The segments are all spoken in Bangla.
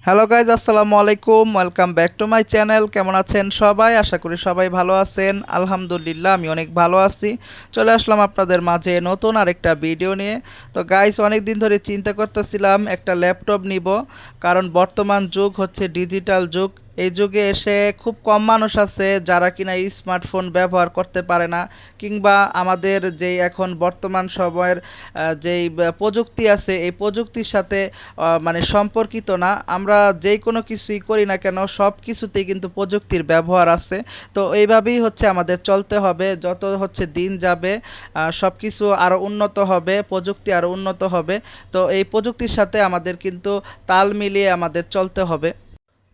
হ্যালো গাইজ, আসসালামু আলাইকুম। Welcome back to my channel. কেমন আছেন সবাই? আশা করি সবাই ভালো আছেন। আলহামদুলিল্লাহ, আমি অনেক ভালো আছি। চলে আসলাম আপনাদের মাঝে নতুন আরেকটা ভিডিও নিয়ে। তো গাইজ, অনেক দিন ধরে চিন্তা করতেছিলাম একটা ল্যাপটপ নিব, কারণ বর্তমান যুগ হচ্ছে ডিজিটাল যুগ। এই যুগে এসে খুব কম মানুষ আছে যারা কিনা স্মার্টফোন ব্যবহার করতে পারে না, কিংবা আমাদের যেই এখন বর্তমান সময়ের যেই প্রযুক্তি আছে এই প্রযুক্তির সাথে মানে সম্পর্কিত না। আমরা যেই কোনো কিছুই করি না কেন, সব কিছুতেই কিন্তু প্রযুক্তির ব্যবহার আছে। তো এইভাবেই হচ্ছে আমাদের চলতে হবে। যত হচ্ছে দিন যাবে সব কিছু আরও উন্নত হবে, প্রযুক্তি আরও উন্নত হবে। তো এই প্রযুক্তির সাথে আমাদের কিন্তু তাল মিলিয়ে আমাদের চলতে হবে।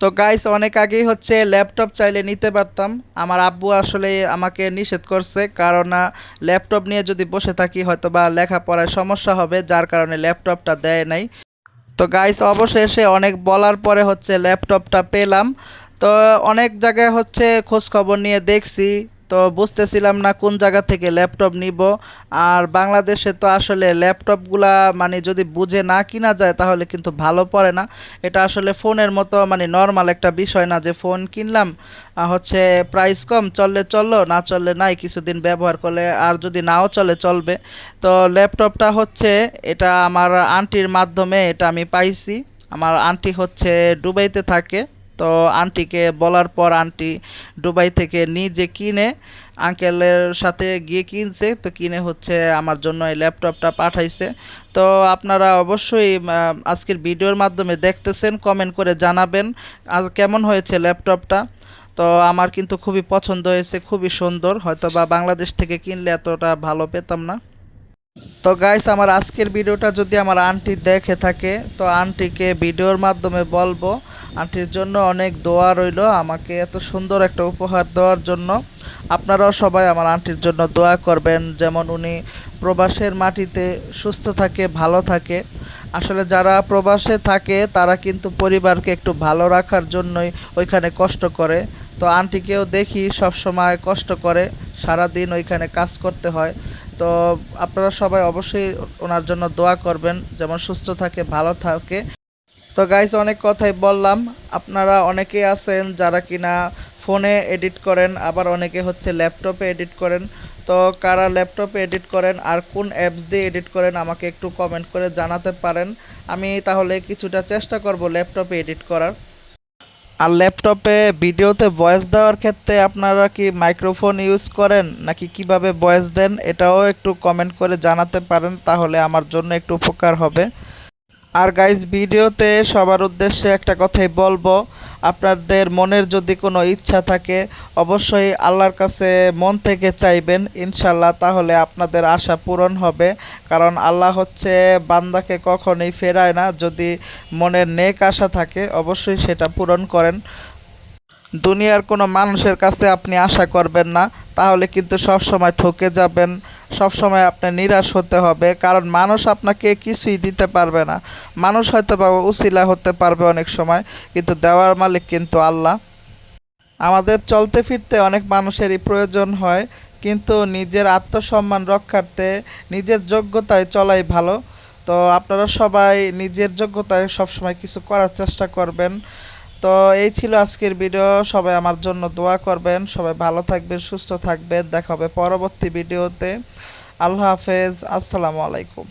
তো গাইস, অনেক আগেই হচ্ছে ল্যাপটপ চাইলে নিতে পারতাম। আমার আব্বু আসলে আমাকে নিষেধ করছে, কারণ ল্যাপটপ নিয়ে যদি বসে থাকি হয়তো বা লেখাপড়ায় সমস্যা হবে, যার কারণে ল্যাপটপটা দেয় নাই। তো গাইস, অবশেষে অনেক বলার পরে হচ্ছে ল্যাপটপটা পেলাম। তো অনেক জায়গায় হচ্ছে খোঁজ খবর নিয়ে দেখছি, তো বুঝতেছিলাম না কোন জায়গা থেকে ল্যাপটপ নিব। আর বাংলাদেশে তো আসলে ল্যাপটপগুলা মানে যদি বুঝে না কিনা যায় তাহলে কিন্তু ভালো পড়ে না। এটা আসলে ফোনের মতো মানে নর্মাল একটা বিষয় না যে ফোন কিনলাম, হচ্ছে প্রাইস কম, চললে চললো, না চললে নাই, কিছুদিন ব্যবহার করলে আর যদি নাও চলে চলবে। তো ল্যাপটপটা হচ্ছে, এটা আমার আন্টির মাধ্যমে এটা আমি পাইছি। আমার আন্টি হচ্ছে দুবাইতে থাকে। তো আন্টিকে বলার পর আন্টি দুবাই থেকে নিজে কিনে, আঙ্কেলের সাথে গিয়ে কিনছে, তো কিনে হচ্ছে আমার জন্য এই ল্যাপটপটা পাঠাইছে। তো আপনারা অবশ্যই আজকের ভিডিওর মাধ্যমে দেখতেছেন, কমেন্ট করে জানাবেন আজ কেমন হয়েছে ল্যাপটপটা। তো আমার কিন্তু খুবই পছন্দ হয়েছে, খুবই সুন্দর। হয়তো বা বাংলাদেশ থেকে কিনলে এতটা ভালো পেতাম না। তো গাইস, আমার আজকের ভিডিওটা যদি আমার আন্টি দেখে থাকে, তো আন্টিকে ভিডিওর মাধ্যমে বলবো আন্টির জন্য অনেক দোয়া রইলো আমাকে এত সুন্দর একটা উপহার দেওয়ার জন্য। আপনারাও সবাই আমার আন্টির জন্য দোয়া করবেন, যেমন উনি প্রবাসের মাটিতে সুস্থ থাকে, ভালো থাকে। আসলে যারা প্রবাসে থাকে তারা কিন্তু পরিবারকে একটু ভালো রাখার জন্যই ওইখানে কষ্ট করে। তো আন্টিকেও দেখি সব সময় কষ্ট করে, সারা দিন ওইখানে কাজ করতে হয়। তো আপনারা সবাই অবশ্যই ওনার জন্য দোয়া করবেন, যেমন সুস্থ থাকে, ভালো থাকে। তো গাইস, অনেক কথাই বললাম। আপনারা অনেকেই আছেন যারা কিনা ফোনে এডিট করেন, আবার অনেকে হচ্ছে ল্যাপটপে এডিট করেন। তো কারা ল্যাপটপে এডিট করেন আর কোন অ্যাপস দিয়ে এডিট করেন আমাকে একটু কমেন্ট করে জানাতে পারেন। আমি তাহলে কিছুটা চেষ্টা করব ল্যাপটপে এডিট করার। আর ল্যাপটপে ভিডিওতে ভয়েস দেওয়ার ক্ষেত্রে আপনারা কি মাইক্রোফোন ইউজ করেন নাকি কিভাবে ভয়েস দেন, এটাও একটু কমেন্ট করে জানাতে পারেন, তাহলে আমার জন্য একটু উপকার হবে। আর গাইজ, ভিডিওতে সবার উদ্দেশ্যে একটা কথাই বলবো, আপনাদের মনের যদি কোনো ইচ্ছা থাকে অবশ্যই আল্লাহর কাছে মন থেকে চাইবেন, ইনশাল্লাহ তাহলে আপনাদের আশা পূরণ হবে। কারণ আল্লাহ হচ্ছে বান্দাকে কখনোই ফেরায় না, যদি মনের নেক আশা থাকে অবশ্যই সেটা পূরণ করেন। দুনিয়ার কোনো মানুষের কাছে আপনি আশা করবেন না, তাহলে কিন্তু সব সময় ঠকে যাবেন, সব সময় আপনি নিরাশ হতে হবে, কারণ মানুষ আপনাকে কিছুই দিতে পারবে না। মানুষ হয়তো বা উসিলা হতে পারবে অনেক সময়, কিন্তু দেওয়ার মালিক কিন্তু আল্লাহ। আমাদের চলতে ফিরতে অনেক মানুষেরই প্রয়োজন হয়, কিন্তু নিজের আত্মসম্মান রক্ষার্থে নিজের যোগ্যতায় চলাই ভালো। তো আপনারা সবাই নিজের যোগ্যতায় সবসময় কিছু করার চেষ্টা করবেন। তো এই ছিল আজকের ভিডিও। সবাই আমার জন্য দোয়া করবেন, সবাই ভালো থাকবেন, সুস্থ থাকবেন। দেখা হবে পরবর্তী ভিডিওতে। আল্লাহ হাফেজ, আসসালামু আলাইকুম।